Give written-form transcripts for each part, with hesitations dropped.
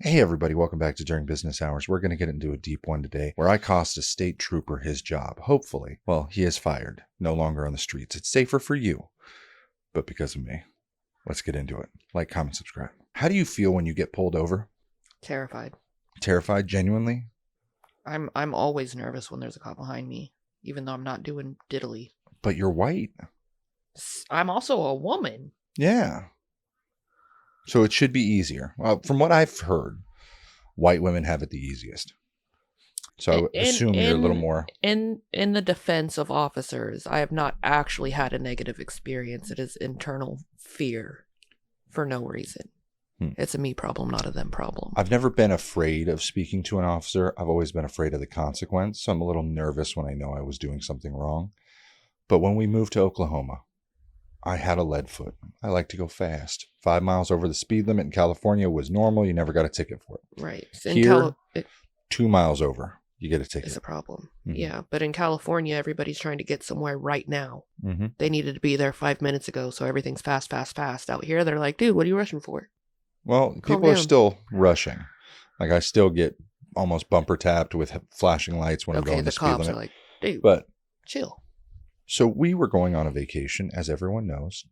Hey everybody, welcome back to During Business Hours. We're going to get into a deep one today where I cost a state trooper his job. Hopefully. Well, he is fired. No longer on the streets. It's safer for you, but because of me. Let's get into it. Like, comment, subscribe. How do you feel when you get pulled over? Terrified. Terrified, genuinely? I'm always nervous when there's a cop behind me, even though I'm not doing diddly. But you're white. I'm also a woman. Yeah. So it should be easier. Well, from what I've heard, white women have it the easiest. So I assume you're a little more... In the defense of officers, I have not actually had a negative experience. It is internal fear for no reason. It's a me problem, not a them problem. I've never been afraid of speaking to an officer. I've always been afraid of the consequence. So I'm a little nervous when I know I was doing something wrong. But when we moved to Oklahoma, I had a lead foot. I like to go fast. 5 miles over the speed limit in California was normal. You never got a ticket for it. Right. Here, 2 miles over, you get a ticket. It's a problem. Yeah. But in California, everybody's trying to get somewhere right now. Mm-hmm. They needed to be there 5 minutes ago. So everything's fast, fast, fast. Out here, they're like, dude, what are you rushing for? Well, people are still rushing. Like, I still get almost bumper tapped with flashing lights when I'm going the speed limit. Cops are like, dude, but chill. So we were going on a vacation, as everyone knows.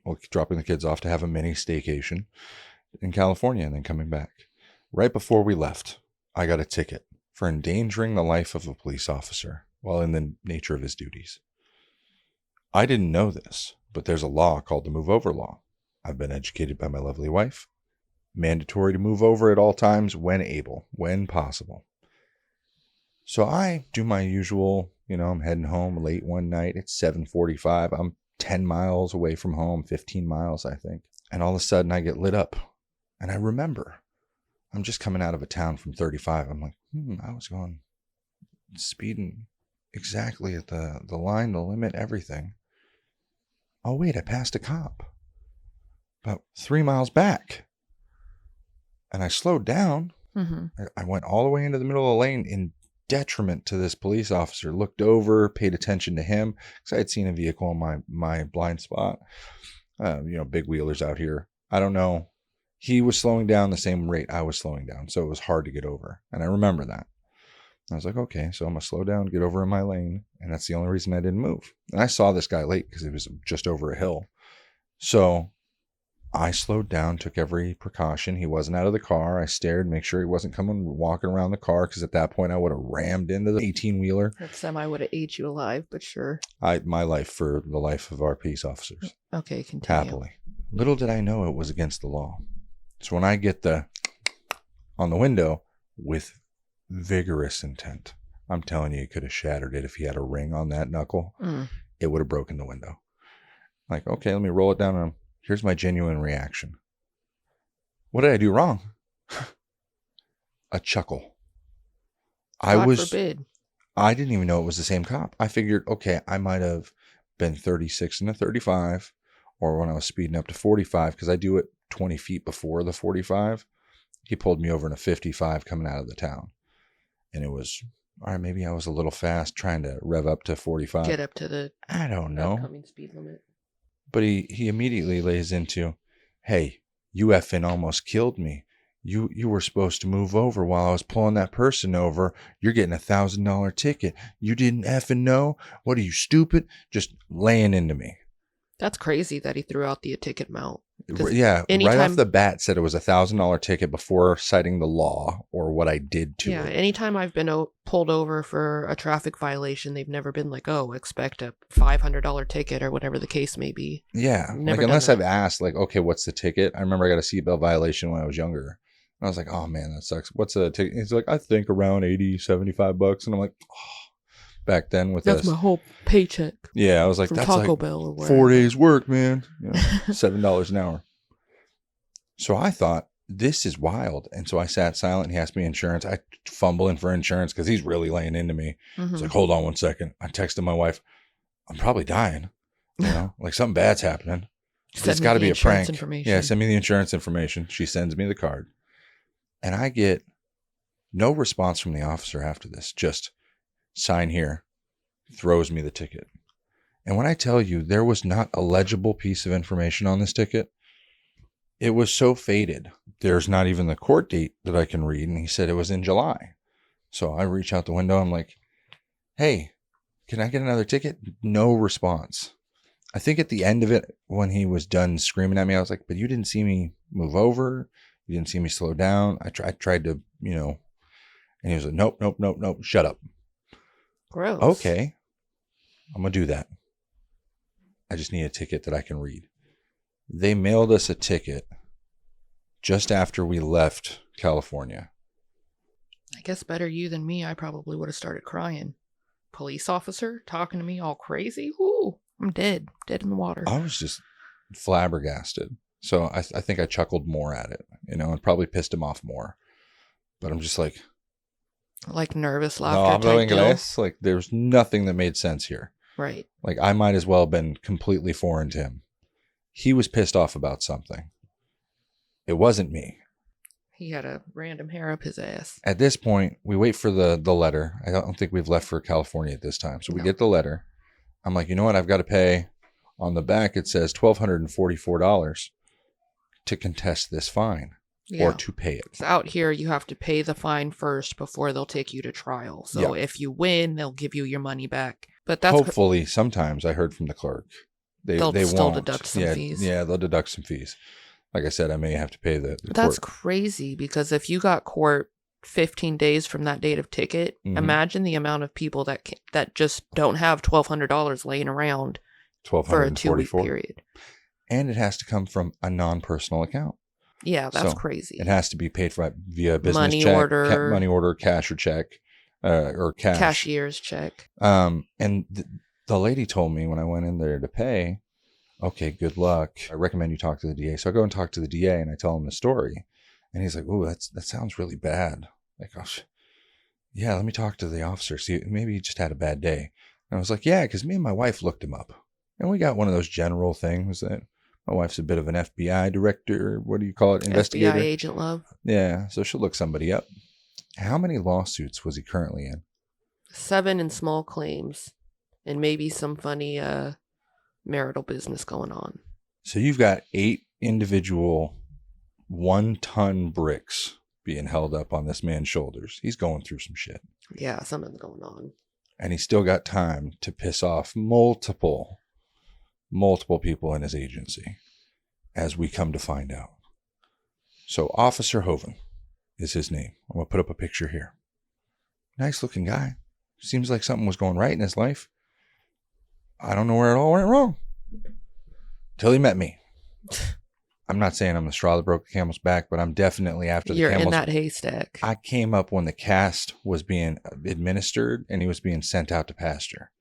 Well, dropping the kids off to have a mini staycation in California and then coming back. Right before we left, I got a ticket for endangering the life of a police officer while in the nature of his duties. I didn't know this, but there's a law called the move over law. I've been educated by my lovely wife. Mandatory to move over at all times when able, when possible. So I do my usual, I'm heading home late one night. It's 7:45. I'm 10 miles away from home, 15 miles, I think. And all of a sudden I get lit up. And I remember I'm just coming out of a town from 35. I'm like, I was going speeding exactly at the line, the limit, everything. Oh, wait, I passed a cop about 3 miles back. And I slowed down. Mm-hmm. I went all the way into the middle of the lane in detriment to this police officer. Looked over, paid attention to him because I had seen a vehicle in my blind spot. Big wheelers out here. I don't know. He was slowing down the same rate I was slowing down, so it was hard to get over. And I remember that. I was like, okay, so I'm gonna slow down, get over in my lane, and that's the only reason I didn't move. And I saw this guy late because he was just over a hill. So I slowed down, took every precaution. He wasn't out of the car. I stared, make sure he wasn't walking around the car, because at that point I would have rammed into the 18-wheeler. That semi would have ate you alive, but sure. My life for the life of our peace officers. Okay, continue. Happily. Little did I know it was against the law. So when I get on the window with vigorous intent, I'm telling you, he could have shattered it if he had a ring on that knuckle. It would have broken the window. Like, okay, let me roll it down on him. Here's my genuine reaction. What did I do wrong? A chuckle. God forbid. I didn't even know it was the same cop. I figured, okay, I might have been 36 and a 35, or when I was speeding up to 45, because I do it 20 feet before the 45. He pulled me over in a 55 coming out of the town. And it was, all right, maybe I was a little fast trying to rev up to 45. Get up to the I don't know. upcoming speed limit. But he immediately lays into, hey, you effing almost killed me. You were supposed to move over while I was pulling that person over. You're getting $1,000 ticket. You didn't effing know? What are you, stupid? Just laying into me. That's crazy that he threw out the ticket amount. Yeah, right off the bat said it was $1,000 ticket before citing the law or what I did to it. Yeah, anytime I've been pulled over for a traffic violation, they've never been like, oh, expect a $500 ticket or whatever the case may be. Yeah, like unless I've asked, like, okay, what's the ticket? I remember I got a seatbelt violation when I was younger. And I was like, oh man, that sucks. What's a ticket? He's like, I think around $80-$75. And I'm like, oh. Back then with that's my whole paycheck. Yeah, I was like, from that's Taco like Bell or whatever. 4 days work, man. $7 an hour. So I thought, this is wild. And so I sat silent. He asked me insurance. I fumbling for insurance because he's really laying into me. Mm-hmm. He's like, hold on one second. I texted my wife, I'm probably dying. Like something bad's happening. It's got to be a prank. Yeah, send me the insurance information. She sends me the card. And I get no response from the officer after this. Just sign here, throws me the ticket. And when I tell you there was not a legible piece of information on this ticket, It was so faded. There's not even the court date that I can read. And he said it was in July. So I reach out the window. I'm like, hey, can I get another ticket? No response. I think at the end of it, when he was done screaming at me, I was like, but you didn't see me move over. You didn't see me slow down. I tried to, and he was like, nope, nope, nope, nope. Shut up. Gross. Okay. I'm going to do that. I just need a ticket that I can read. They mailed us a ticket just after we left California. I guess better you than me. I probably would have started crying. Police officer talking to me all crazy. Ooh, I'm dead in the water. I was just flabbergasted. So I think I chuckled more at it, and probably pissed him off more. But I'm just like nervous no laughter. hablo type deal. inglés. Like there's nothing that made sense here. Right. Like I might as well have been completely foreign to him. He was pissed off about something. It wasn't me. He had a random hair up his ass. At this point, we wait for the letter. I don't think we've left for California at this time. So we get the letter. I'm like, you know what? I've got to pay. On the back, it says $1,244 to contest this fine or to pay it. So out here, you have to pay the fine first before they'll take you to trial. So if you win, they'll give you your money back. But that's hopefully sometimes I heard from the clerk. They'll still won't. Deduct some fees. Yeah, they'll deduct some fees. Like I said, I may have to pay the That's court. crazy because if you got court 15 days from that date of ticket, imagine the amount of people that just don't have $1,200 laying around for a 2-week period. And it has to come from a non-personal account. Yeah, that's crazy. It has to be paid for via business money check, order, money order, cash or check, or cash. Cashier's check. And the lady told me when I went in there to pay, okay, good luck. I recommend you talk to the DA. So I go and talk to the DA and I tell him the story. And he's like, oh, that sounds really bad. Like, oh, yeah, let me talk to the officer. See, maybe he just had a bad day. And I was like, yeah, because me and my wife looked him up. And we got one of those general things that my wife's a bit of an FBI director. What do you call it? Investigator. FBI agent love. Yeah, so she'll look somebody up. How many lawsuits was he currently in? 7 in small claims. And maybe some funny marital business going on. So you've got 8 individual 1-ton bricks being held up on this man's shoulders. He's going through some shit. Yeah, something's going on. And he's still got time to piss off multiple people in his agency, as we come to find out. So Officer Hoven is his name. I'm going to put up a picture here. Nice looking guy. Seems like something was going right in his life. I don't know where it all went wrong. Till he met me. I'm not saying I'm the straw that broke the camel's back, but I'm definitely after the You're camel's... in that haystack. I came up when the cast was being administered and he was being sent out to pasture.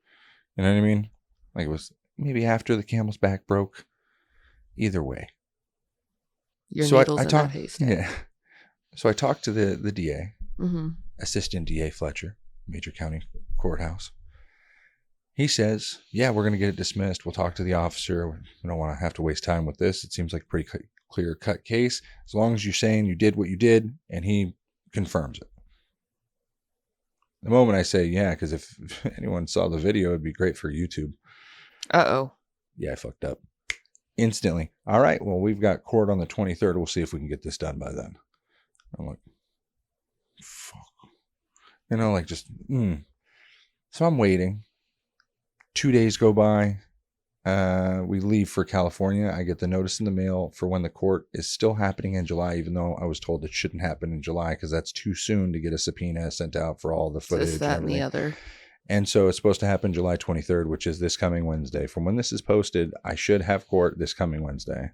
You know what I mean? Like it was maybe after the camel's back broke. Either way. Your needle's in that haystack. Yeah. So I talked to the DA, mm-hmm. Assistant DA Fletcher, Major County Courthouse. He says, yeah, we're going to get it dismissed. We'll talk to the officer. We don't want to have to waste time with this. It seems like a pretty clear-cut case. As long as you're saying you did what you did, and he confirms it. The moment I say, yeah, because if anyone saw the video, it'd be great for YouTube. Uh-oh. Yeah, I fucked up. Instantly. All right, well, we've got court on the 23rd. We'll see if we can get this done by then. I'm like, fuck. So I'm waiting. 2 days go by. We leave for California. I get the notice in the mail for when the court is still happening in July, even though I was told it shouldn't happen in July because that's too soon to get a subpoena sent out for all the footage. This, that, and the other. And so it's supposed to happen July 23rd, which is this coming Wednesday. From when this is posted, I should have court this coming Wednesday,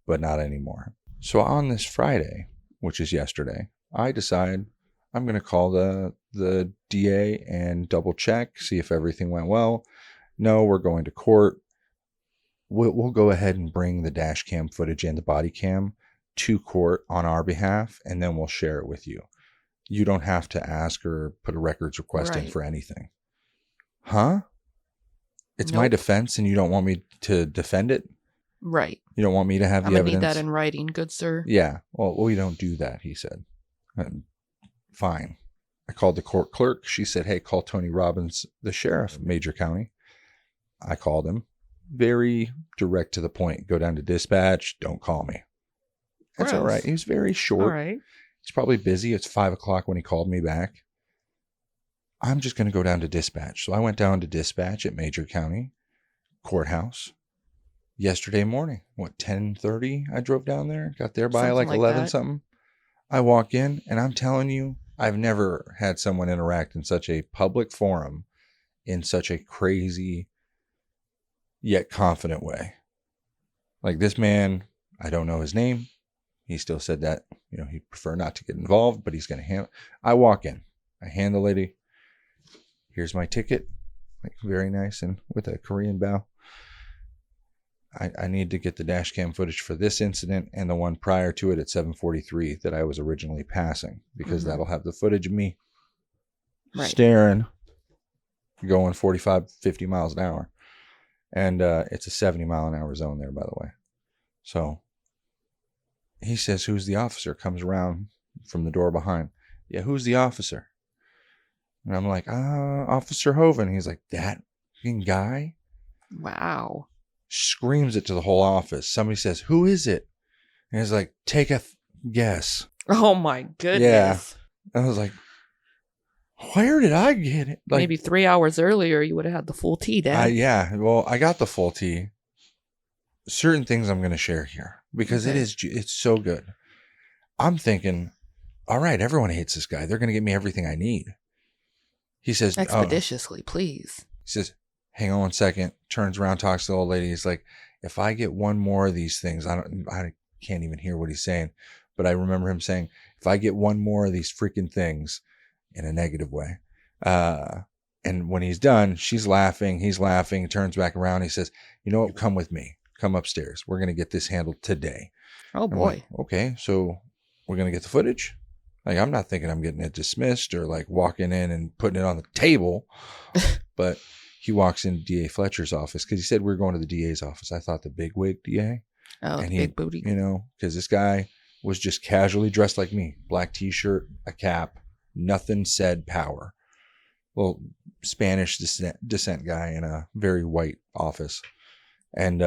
but not anymore. So on this Friday, which is yesterday, I decide I'm going to call the DA and double check, see if everything went well. No, we're going to court. We'll go ahead and bring the dash cam footage and the body cam to court on our behalf, and then we'll share it with you. You don't have to ask or put a records request in for anything. Huh? It's my defense, and you don't want me to defend it? Right. You don't want me to have the evidence? I'm going to need that in writing, good sir. Yeah. Well, we don't do that, he said. Fine. I called the court clerk. She said, hey, call Tony Robbins, the sheriff, Major County. I called him. Very direct to the point. Go down to dispatch. Don't call me. That's all right. Gross. He was very All short. right. He's probably busy. It's 5:00 when he called me back. I'm just going to go down to dispatch. So I went down to dispatch at Major County Courthouse yesterday morning. 10:30? I drove down there. Got there by Something like like 11 that. something. I walk in and I'm telling you, I've never had someone interact in such a public forum in such a crazy yet confident way. Like this man, I don't know his name. He still said that, he'd prefer not to get involved, but he's going to hand. I walk in. I hand the lady, here's my ticket. Like very nice and with a Korean bow. I need to get the dash cam footage for this incident and the one prior to it at 7:43 that I was originally passing, because that'll have the footage of me staring, going 45, 50 miles an hour. And it's a 70-mile-an-hour zone there, by the way. So he says, who's the officer? Comes around from the door behind. Yeah, who's the officer? And I'm like, Officer Hoven. He's like, that guy? Wow. Screams it to the whole office. Somebody says, who is it? And he's like, take a guess. Oh my goodness. Yeah. I was like, where did I get it? Like, maybe 3 hours earlier you would have had the full tea, Dad. Yeah. Well, I got the full tea. Certain things I'm going to share here because it's so good. I'm thinking, all right, everyone hates this guy. They're going to get me everything I need. He says, expeditiously, please. He says, hang on 1 second, turns around, talks to the old lady. He's like, if I get one more of these things, I can't even hear what he's saying, but I remember him saying, if I get one more of these freaking things, in a negative way. And when he's done, she's laughing, he's laughing, turns back around. He says, you know what? Come with me. Come upstairs. We're going to get this handled today. Oh boy. Like, okay. So we're going to get the footage. Like, I'm not thinking I'm getting it dismissed or like walking in and putting it on the table, but he walks into DA Fletcher's office because he said we were going to the DA's office. I thought the bigwig DA. Oh, and big booty. Because this guy was just casually dressed like me. Black t-shirt, a cap, nothing said power. Well, Spanish descent guy in a very white office. And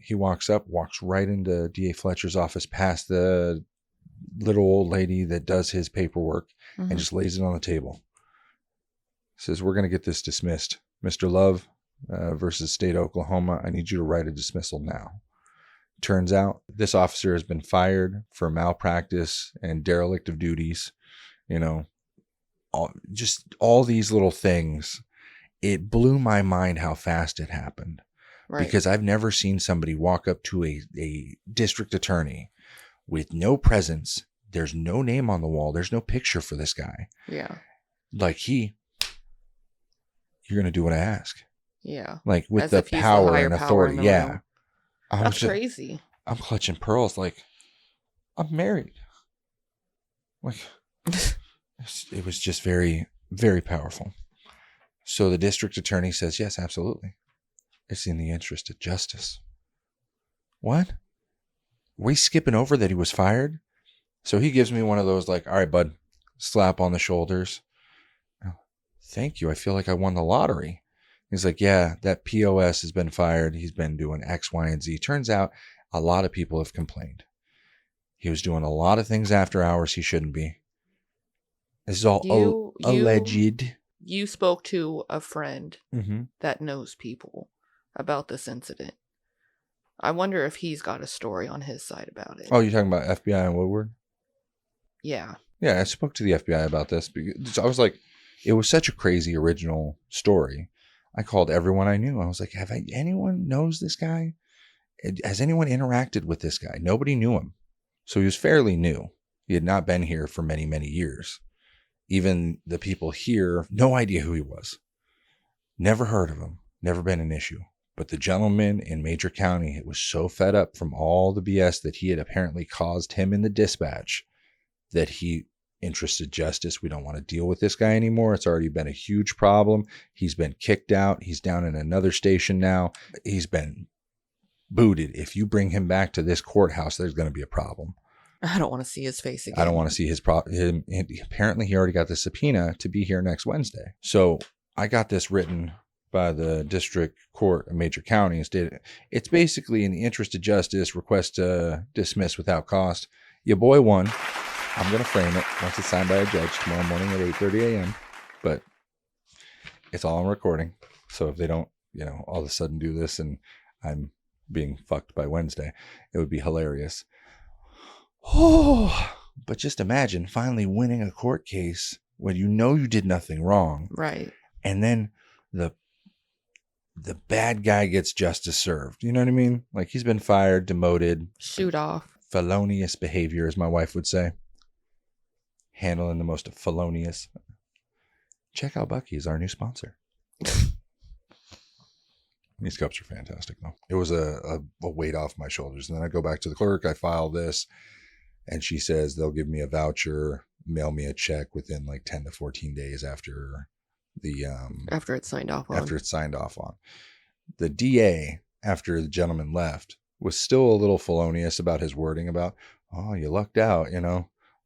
he walks right into DA Fletcher's office past the little old lady that does his paperwork and just lays it on the table. Says, we're going to get this dismissed. Mr. Love versus State of Oklahoma, I need you to write a dismissal now. Turns out this officer has been fired for malpractice and derelict of duties. All these little things. It blew my mind how fast it happened. Right. Because I've never seen somebody walk up to a district attorney with no presence. There's no name on the wall. There's no picture for this guy. Yeah. Like you're going to do what I ask. Yeah. Like with the power and authority. Yeah. That's crazy. I'm clutching pearls. Like, I'm married. Like, it was just very, very powerful. So the district attorney says, yes, absolutely. It's in the interest of justice. What? Were we skipping over that he was fired? So he gives me one of those like, all right, bud, slap on the shoulders. Oh, thank you. I feel like I won the lottery. He's like, yeah, that POS has been fired. He's been doing X, Y, and Z. Turns out a lot of people have complained. He was doing a lot of things after hours he shouldn't be. This is all alleged. You spoke to a friend that knows people about this incident. I wonder if he's got a story on his side about it. Oh, you're talking about FBI and Woodward? Yeah. Yeah, I spoke to the FBI about this. Because I was like, it was such a crazy original story. I called everyone I knew. I was like, anyone knows this guy? Has anyone interacted with this guy? Nobody knew him. So he was fairly new. He had not been here for many, many years. Even the people here, no idea who he was. Never heard of him. Never been an issue. But the gentleman in Major County was so fed up from all the BS that he had apparently caused him in the dispatch that he interested justice. We don't want to deal with this guy anymore. It's already been a huge problem. He's been kicked out. He's down in another station now. He's been booted. If you bring him back to this courthouse, there's going to be a problem. I don't want to see his face again. I don't want to see him. Apparently, he already got the subpoena to be here next Wednesday. So I got this written by the district court of Major County. It's basically in the interest of justice, request to dismiss without cost. Your boy won. I'm going to frame it once it's signed by a judge tomorrow morning at 8:30 a.m. But it's all on recording. So if they don't, all of a sudden do this and I'm being fucked by Wednesday, it would be hilarious. Oh, but just imagine finally winning a court case when you did nothing wrong. Right. And then the bad guy gets justice served. You know what I mean? Like he's been fired, demoted. Shoot off. Felonious behavior, as my wife would say. Handling the most felonious. Check out Buc-ee's, our new sponsor. These cups are fantastic, though. It was a weight off my shoulders. And then I go back to the clerk, I file this, and she says they'll give me a voucher, mail me a check within like 10 to 14 days after the after it's signed off on. After it's signed off on. The DA, after the gentleman left, was still a little felonious about his wording about, oh, you lucked out,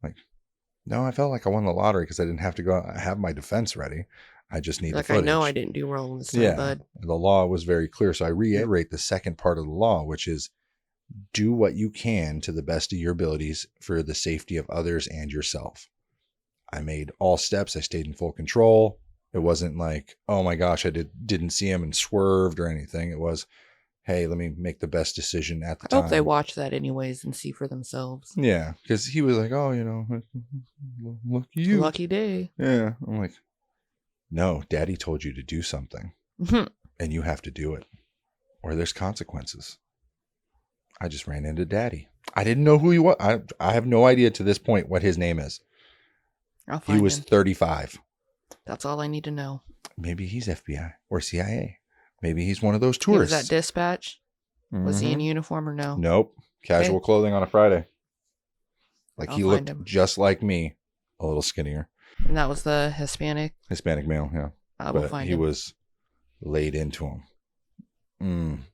Like, no, I felt like I won the lottery because I didn't have to go out. I have my defense ready. I just need the footage. I know I didn't do wrong this time, bud. The law was very clear. So I reiterate the second part of the law, which is do what you can to the best of your abilities for the safety of others and yourself. I made all steps. I stayed in full control. It wasn't like, oh my gosh, I didn't see him and swerved or anything. It was, hey, let me make the best decision at the time. I hope they watch that anyways and see for themselves. Yeah, because he was like, oh, lucky you. Lucky day. Yeah. I'm like, no, daddy told you to do something and you have to do it or there's consequences. I just ran into daddy. I didn't know who he was. I have no idea to this point what his name is. I'll find He was him. 35. That's all I need to know. Maybe he's FBI or CIA. Maybe he's one of those tourists. Was that dispatch? Was he in uniform or no? Nope. Casual clothing on a Friday. Like I'll he find looked him. just like me, a little skinnier. And that was the Hispanic male, yeah. I will find he him. was laid into him.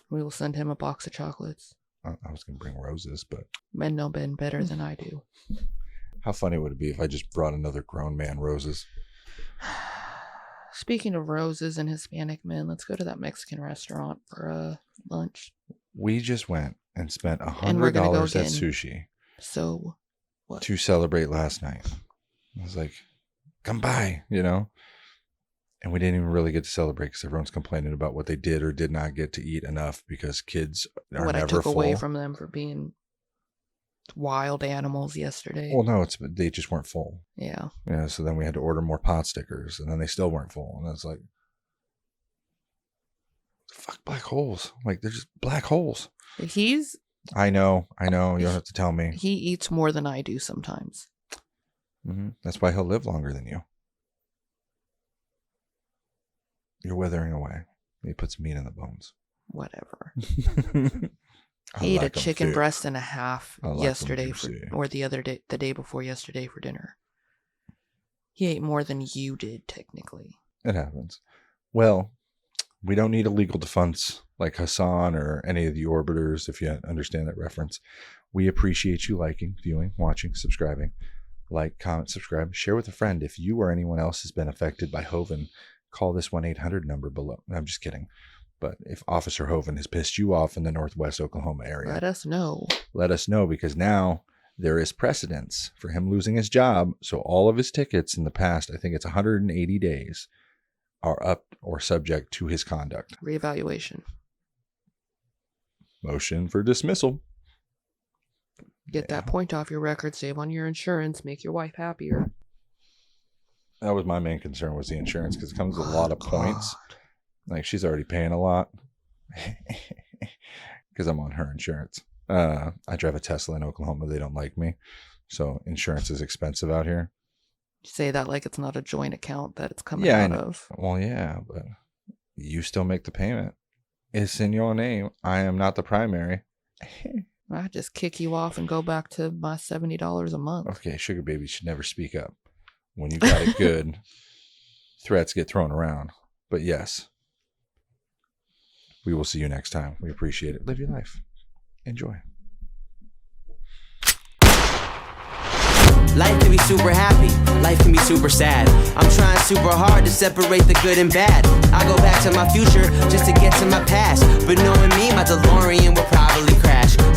We will send him a box of chocolates. I was going to bring roses, but... Men know Ben better than I do. How funny would it be if I just brought another grown man roses? Speaking of roses and Hispanic men, let's go to that Mexican restaurant for lunch. We just went and spent $100 at sushi. So, what? To celebrate last night. I was like, come by, And we didn't even really get to celebrate because everyone's complaining about what they did or did not get to eat enough because kids are what never I took full. Away from them for being wild animals yesterday. Well, no, they just weren't full. Yeah. Yeah, so then we had to order more pot stickers, and then they still weren't full. And I was like, fuck black holes. Like, they're just black holes. I know. You don't have to tell me. He eats more than I do sometimes. Mm-hmm. That's why he'll live longer than you. You're withering away. He puts meat in the bones. Whatever. He ate a chicken breast and a half yesterday or the day before yesterday for dinner. He ate more than you did, technically. It happens. Well, we don't need a legal defense like Hassan or any of the orbiters, if you understand that reference. We appreciate you liking, viewing, watching, subscribing. Like, comment, subscribe, share with a friend. If you or anyone else has been affected by Hovind, call this 1-800 number below. I'm just kidding. But if Officer Hovind has pissed you off in the Northwest Oklahoma area, let us know. Let us know, because now there is precedence for him losing his job. So all of his tickets in the past, I think it's 180 days, are up or subject to his conduct. Reevaluation. Motion for dismissal. Get that point off your record, save on your insurance, make your wife happier. That was my main concern, was the insurance, because it comes with a lot of points. Like, she's already paying a lot because I'm on her insurance. I drive a Tesla in Oklahoma. They don't like me. So insurance is expensive out here. You say that like it's not a joint account that it's coming out of. Well, yeah, but you still make the payment. It's in your name. I am not the primary. I just kick you off and go back to my $70 a month. Okay, sugar baby should never speak up. When you got it good, threats get thrown around. But yes, we will see you next time. We appreciate it. Live your life. Enjoy. Life can be super happy, life can be super sad. I'm trying super hard to separate the good and bad. I go back to my future just to get to my past. But knowing me, my DeLorean will probably